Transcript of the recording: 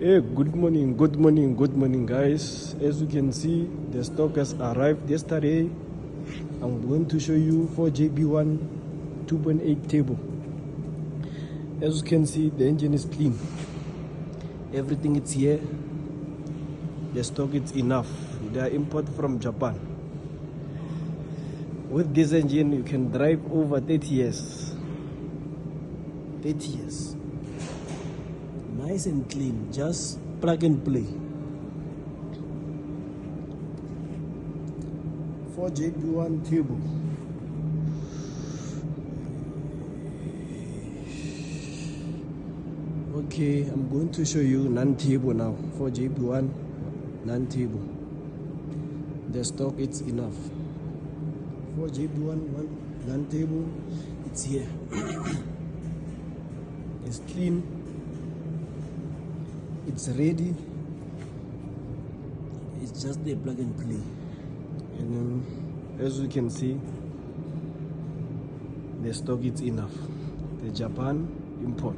Hey, good morning, guys. As you can see, the stock has arrived yesterday. I'm going to show you for JB1 2.8 turbo. As you can see, the engine is clean. Everything is here. The stock is enough. They are imported from Japan. With this engine, you can drive over 30 years. 30 years. Nice and clean, just plug and play. For JB1 turbo. Okay, I'm going to show you non-turbo now. For JB1 non-turbo, the stock is enough. For JB1 non-turbo, it's here. It's clean. It's ready. It's just a plug and play. And as you can see, the stock is enough. The Japan import.